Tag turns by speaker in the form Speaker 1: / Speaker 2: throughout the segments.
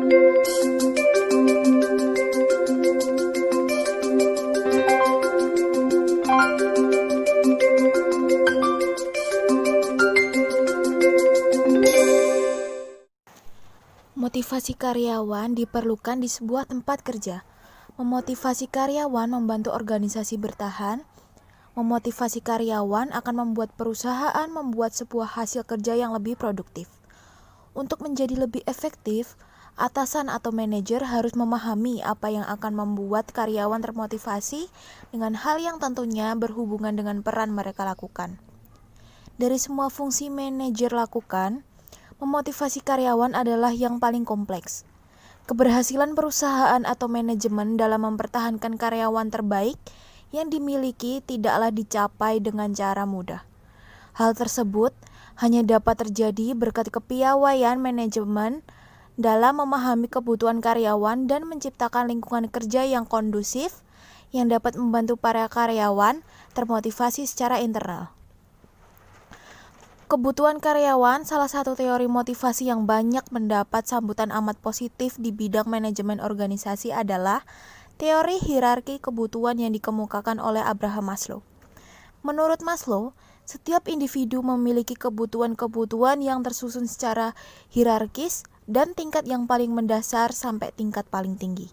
Speaker 1: Motivasi karyawan diperlukan di sebuah tempat kerja. Memotivasi karyawan membantu organisasi bertahan. Memotivasi karyawan akan membuat perusahaan membuat sebuah hasil kerja yang lebih produktif. Untuk menjadi lebih efektif, atasan atau manajer harus memahami apa yang akan membuat karyawan termotivasi dengan hal yang tentunya berhubungan dengan peran mereka lakukan. Dari semua fungsi manajer lakukan, memotivasi karyawan adalah yang paling kompleks. Keberhasilan perusahaan atau manajemen dalam mempertahankan karyawan terbaik yang dimiliki tidaklah dicapai dengan cara mudah. Hal tersebut hanya dapat terjadi berkat kepiawaian manajemen dalam memahami kebutuhan karyawan dan menciptakan lingkungan kerja yang kondusif yang dapat membantu para karyawan termotivasi secara internal. Kebutuhan karyawan salah satu teori motivasi yang banyak mendapat sambutan amat positif di bidang manajemen organisasi adalah teori hierarki kebutuhan yang dikemukakan oleh Abraham Maslow. Menurut Maslow, setiap individu memiliki kebutuhan-kebutuhan yang tersusun secara hierarkis dan tingkat yang paling mendasar sampai tingkat paling tinggi.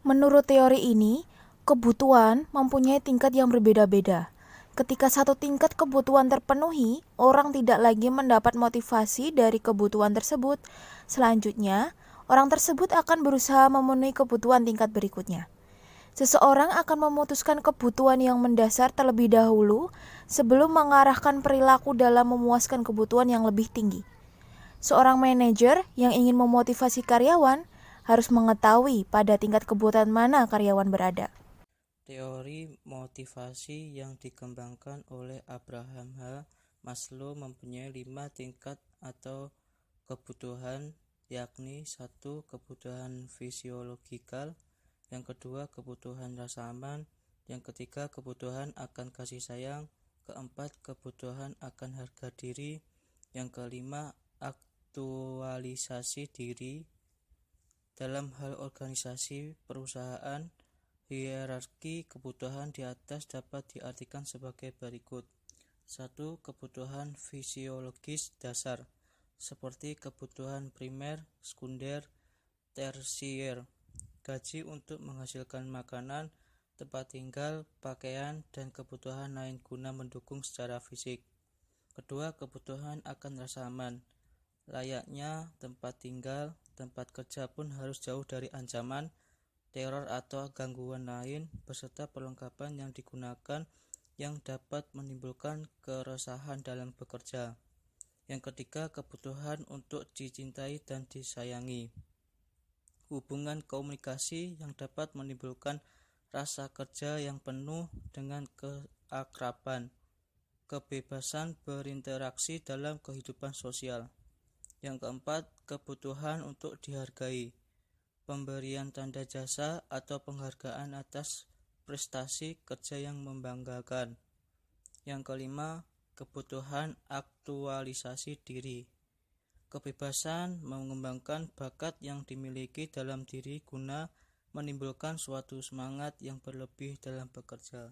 Speaker 1: Menurut teori ini, kebutuhan mempunyai tingkat yang berbeda-beda. Ketika satu tingkat kebutuhan terpenuhi, orang tidak lagi mendapat motivasi dari kebutuhan tersebut. Selanjutnya, orang tersebut akan berusaha memenuhi kebutuhan tingkat berikutnya. Seseorang akan memutuskan kebutuhan yang mendasar terlebih dahulu sebelum mengarahkan perilaku dalam memuaskan kebutuhan yang lebih tinggi. Seorang manajer yang ingin memotivasi karyawan harus mengetahui pada tingkat kebutuhan mana karyawan berada.
Speaker 2: Teori motivasi yang dikembangkan oleh Abraham H. Maslow mempunyai 5 tingkat atau kebutuhan, yakni 1. Kebutuhan fisiologikal, yang kedua kebutuhan rasa aman, yang ketiga kebutuhan akan kasih sayang, keempat kebutuhan akan harga diri, yang kelima aktualisasi diri. Dalam hal organisasi perusahaan, hierarki kebutuhan di atas dapat diartikan sebagai berikut. 1. Kebutuhan fisiologis dasar, seperti kebutuhan primer, sekunder, tersier, gaji untuk menghasilkan makanan, tempat tinggal, pakaian, dan kebutuhan lain guna mendukung secara fisik. Kedua, kebutuhan akan rasa aman. Layaknya tempat tinggal, tempat kerja pun harus jauh dari ancaman, teror atau gangguan lain, beserta perlengkapan yang digunakan yang dapat menimbulkan keresahan dalam bekerja. Yang ketiga, kebutuhan untuk dicintai dan disayangi. Hubungan komunikasi yang dapat menimbulkan rasa kerja yang penuh dengan keakraban. Kebebasan berinteraksi dalam kehidupan sosial. Yang keempat, kebutuhan untuk dihargai. Pemberian tanda jasa atau penghargaan atas prestasi kerja yang membanggakan. Yang kelima, kebutuhan aktualisasi diri. Kebebasan mengembangkan bakat yang dimiliki dalam diri guna menimbulkan suatu semangat yang berlebih dalam bekerja.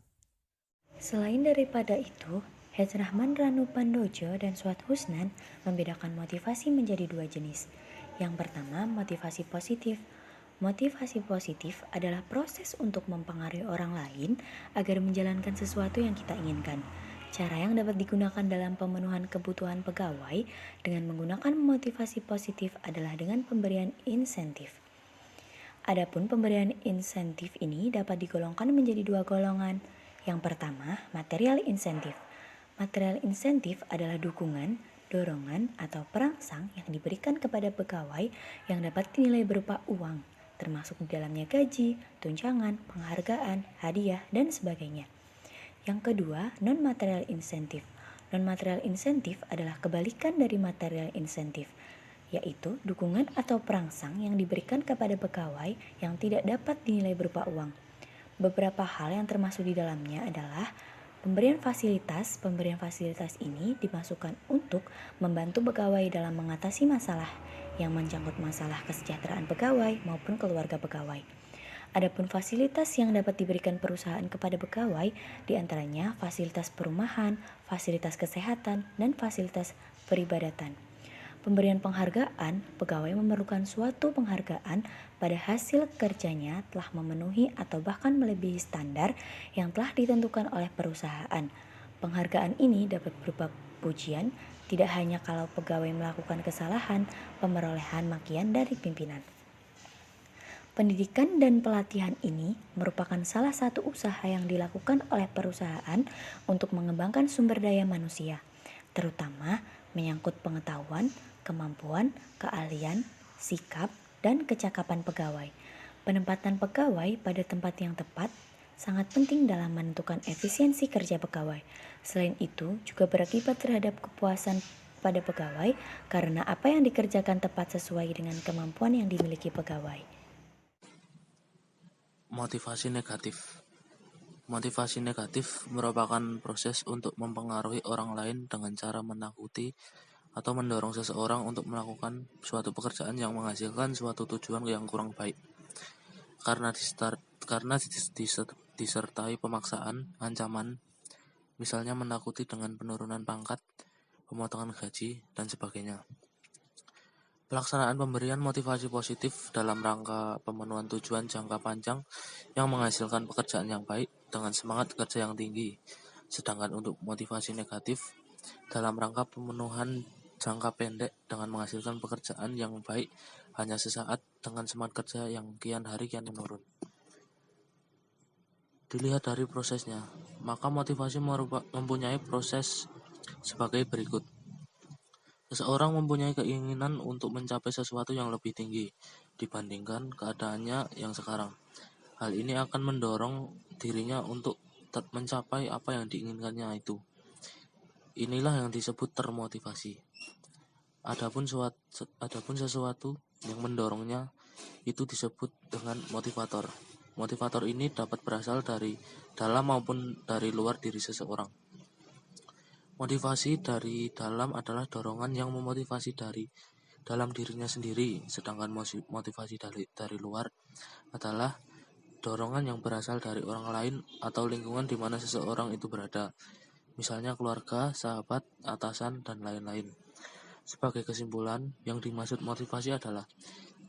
Speaker 3: Selain daripada itu, H. Rahman Ranu Pandojo dan Suat Husnan membedakan motivasi menjadi 2 jenis. Yang pertama, motivasi positif. Motivasi positif adalah proses untuk mempengaruhi orang lain agar menjalankan sesuatu yang kita inginkan. Cara yang dapat digunakan dalam pemenuhan kebutuhan pegawai dengan menggunakan motivasi positif adalah dengan pemberian insentif. Adapun pemberian insentif ini dapat digolongkan menjadi 2 golongan. Yang pertama, material insentif. Material insentif adalah dukungan, dorongan, atau perangsang yang diberikan kepada pegawai yang dapat dinilai berupa uang, termasuk di dalamnya gaji, tunjangan, penghargaan, hadiah, dan sebagainya. Yang kedua, non-material insentif. Non-material insentif adalah kebalikan dari material insentif, yaitu dukungan atau perangsang yang diberikan kepada pegawai yang tidak dapat dinilai berupa uang. Beberapa hal yang termasuk di dalamnya adalah pemberian fasilitas. Pemberian fasilitas ini dimasukkan untuk membantu pegawai dalam mengatasi masalah. yang menyangkut masalah kesejahteraan pegawai maupun keluarga pegawai. Adapun fasilitas yang dapat diberikan perusahaan kepada pegawai diantaranya fasilitas perumahan, fasilitas kesehatan, dan fasilitas peribadatan. Pemberian penghargaan, pegawai memerlukan suatu penghargaan pada hasil kerjanya telah memenuhi atau bahkan melebihi standar yang telah ditentukan oleh perusahaan. Penghargaan ini dapat berupa pujian, tidak hanya kalau pegawai melakukan kesalahan, pemerolehan makian dari pimpinan. Pendidikan dan pelatihan ini merupakan salah satu usaha yang dilakukan oleh perusahaan untuk mengembangkan sumber daya manusia, terutama menyangkut pengetahuan, kemampuan, keahlian, sikap, dan kecakapan pegawai. Penempatan pegawai pada tempat yang tepat sangat penting dalam menentukan efisiensi kerja pegawai. Selain itu, juga berakibat terhadap kepuasan pada pegawai karena apa yang dikerjakan tepat sesuai dengan kemampuan yang dimiliki pegawai.
Speaker 4: Motivasi negatif. Motivasi negatif merupakan proses untuk mempengaruhi orang lain dengan cara menakuti atau mendorong seseorang untuk melakukan suatu pekerjaan yang menghasilkan suatu tujuan yang kurang baik. Karena disertai pemaksaan, ancaman, misalnya menakuti dengan penurunan pangkat, pemotongan gaji, dan sebagainya. Pelaksanaan pemberian motivasi positif dalam rangka pemenuhan tujuan jangka panjang yang menghasilkan pekerjaan yang baik dengan semangat kerja yang tinggi. Sedangkan untuk motivasi negatif dalam rangka pemenuhan jangka pendek dengan menghasilkan pekerjaan yang baik hanya sesaat dengan semangat kerja yang kian hari kian menurun. Dilihat dari prosesnya, maka motivasi mempunyai proses sebagai berikut. Seseorang mempunyai keinginan untuk mencapai sesuatu yang lebih tinggi dibandingkan keadaannya yang sekarang. Hal ini akan mendorong dirinya untuk mencapai apa yang diinginkannya itu. Inilah yang disebut termotivasi. Adapun sesuatu yang mendorongnya itu disebut dengan motivator. Motivator ini dapat berasal dari dalam maupun dari luar diri seseorang. Motivasi dari dalam adalah dorongan yang memotivasi dari dalam dirinya sendiri, sedangkan motivasi dari luar adalah dorongan yang berasal dari orang lain atau lingkungan di mana seseorang itu berada, misalnya keluarga, sahabat, atasan, dan lain-lain. Sebagai kesimpulan, yang dimaksud motivasi adalah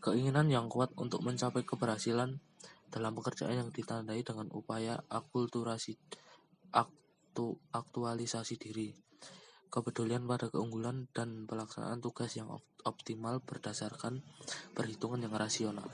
Speaker 4: keinginan yang kuat untuk mencapai keberhasilan dalam pekerjaan yang ditandai dengan upaya aktualisasi diri, kepedulian pada keunggulan, dan pelaksanaan tugas yang optimal berdasarkan perhitungan yang rasional.